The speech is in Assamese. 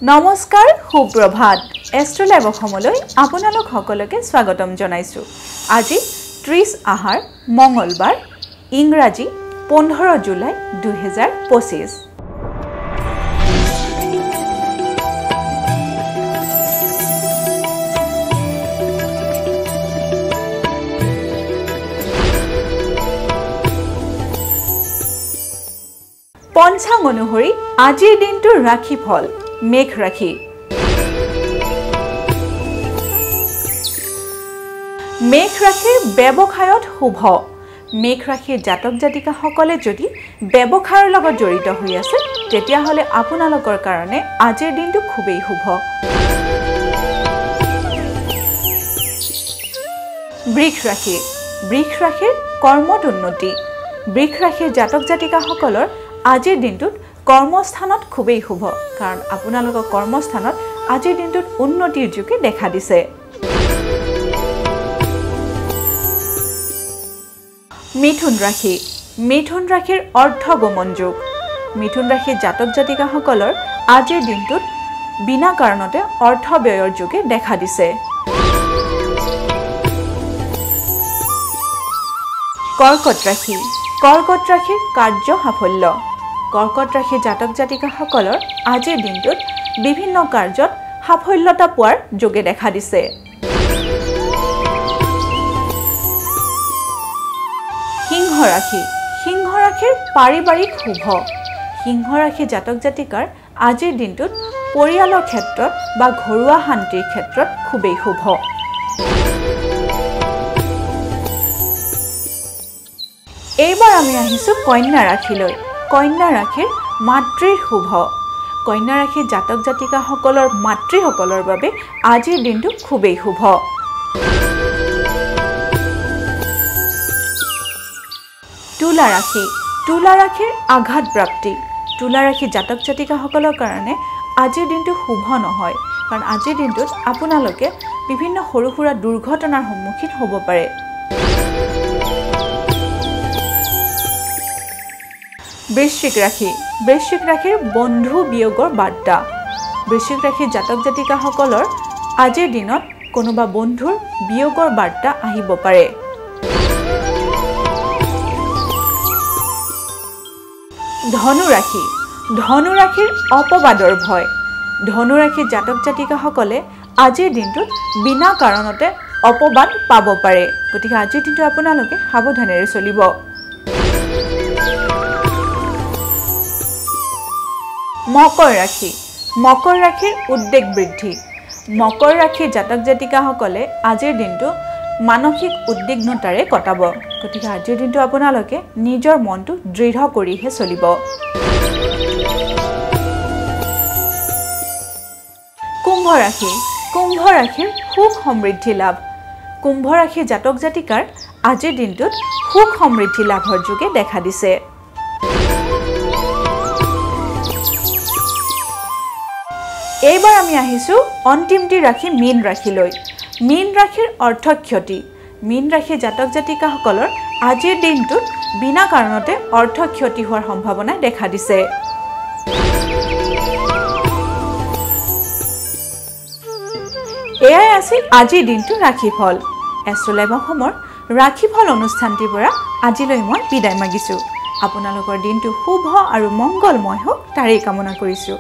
নমস্কাৰ সুপ্ৰভাত এষ্ট্ৰলাইভ অসমলৈ আপোনালোক সকলোকে স্বাগতম জনাইছো। আজি 30 আহাৰ মঙ্গলবাৰ ইংৰাজী 15 জুলাই 2025। পঞ্চাং অনুসৰি আজিৰ দিনটোৰ ৰাখি ফল মেঘ ৰাখি। মেঘ ৰাখিৰ ব্যৱসায়ত শুভ। মেঘ ৰাখিৰ জাতক জাতিকাসকলে যদি ব্যৱসায়ৰ লগত জড়িত হৈ আছে তেতিয়াহ'লে আপোনালোকৰ কাৰণে আজিৰ দিনটো খুবেই শুভ। বৃষ ৰাশি। বৃষ ৰাশিৰ কৰ্মত উন্নতি। বৃষ ৰাশিৰ জাতক জাতিকাসকলৰ আজিৰ দিনটোত কৰ্মস্থানত খুবেই শুভ, কাৰণ আপোনালোকৰ কৰ্মস্থানত আজিৰ দিনটোত উন্নতিৰ যোগে দেখা দিছে। মিথুন ৰাশি। মিথুন ৰাশিৰ অৰ্থগমন যোগ। মিথুন ৰাশিৰ জাতক জাতিকাসকলৰ আজিৰ দিনটোত বিনা কাৰণতে অৰ্থ ব্যয়ৰ যোগে দেখা দিছে। কৰ্কট ৰাশি। কৰ্কট ৰাশিৰ কাৰ্য সাফল্য। কৰ্কট ৰাশিৰ জাতক জাতিকাসকলৰ আজিৰ দিনটোত বিভিন্ন কাৰ্যত সাফল্যতা পোৱাৰ যোগে দেখা দিছে। সিংহ ৰাশি। সিংহ ৰাশিৰ পাৰিবাৰিক শুভ। সিংহ ৰাশিৰ জাতক জাতিকাৰ আজিৰ দিনটোত পৰিয়ালৰ ক্ষেত্ৰত বা ঘৰুৱা শান্তিৰ ক্ষেত্ৰত খুবেই শুভ। এইবাৰ আমি আহিছোঁ কন্যা ৰাশিলৈ। কন্যা ৰাশিৰ মাতৃৰ শুভ। কন্যা ৰাশিৰ জাতক জাতিকাসকলৰ মাতৃসকলৰ বাবে আজিৰ দিনটো খুবেই শুভ। তুলা ৰাশি। তুলা ৰাশিৰ আঘাত প্ৰাপ্তি। তুলা ৰাশিৰ জাতক জাতিকাসকলৰ কাৰণে আজিৰ দিনটো শুভ নহয়, কাৰণ আজিৰ দিনটোত আপোনালোকে বিভিন্ন সৰু সুৰা দুৰ্ঘটনাৰ সন্মুখীন হ'ব পাৰে। বৃশ্চিক ৰাশি। বৃশ্চিক ৰাশিৰ বন্ধু বিয়োগৰ বাৰ্তা। বৃশ্চিক ৰাশিৰ জাতক জাতিকাসকলৰ আজিৰ দিনত কোনোবা বন্ধুৰ বিয়োগৰ বাৰ্তা আহিব পাৰে। ধনু ৰাশি। ধনু ৰাশিৰ অপবাদৰ ভয়। ধনু ৰাশিৰ জাতক জাতিকাসকলে আজিৰ দিনটোত বিনা কাৰণতে অপবাদ পাব পাৰে, গতিকে আজিৰ দিনটো আপোনালোকে সাৱধানেৰে চলিব। মকৰ ৰাশি। মকৰ ৰাশিৰ উদ্বেগ বৃদ্ধি। মকৰ ৰাশিৰ জাতক জাতিকাসকলে আজিৰ দিনটো মানসিক উদ্বিগ্নতাৰে কটাব, গতিকে আজিৰ দিনটো আপোনালোকে নিজৰ মনটো দৃঢ় কৰিহে চলিব। কুম্ভ ৰাশি। কুম্ভ ৰাশিৰ সুখ সমৃদ্ধি লাভ। কুম্ভ ৰাশিৰ জাতক জাতিকাৰ আজিৰ দিনটোত সুখ সমৃদ্ধি লাভৰ যোগে দেখা দিছে। এইবাৰ আমি আহিছোঁ অন্তিমটি ৰাশি মীন ৰাশিলৈ। মীন ৰাশিৰ অৰ্থ ক্ষতি। মীন ৰাশিৰ জাতক জাতিকাসকলৰ আজিৰ দিনটোত বিনা কাৰণতে অৰ্থ ক্ষতি হোৱাৰ সম্ভাৱনা দেখা দিছে। এয়াই আছিল আজিৰ দিনটোৰ ৰাশিফল। এষ্ট্ৰলাইভ অসমৰ ৰাশিফল অনুষ্ঠানটিৰ পৰা আজিলৈ মই বিদায় মাগিছোঁ। আপোনালোকৰ দিনটো শুভ আৰু মংগলময় হওক তাৰেই কামনা কৰিছোঁ।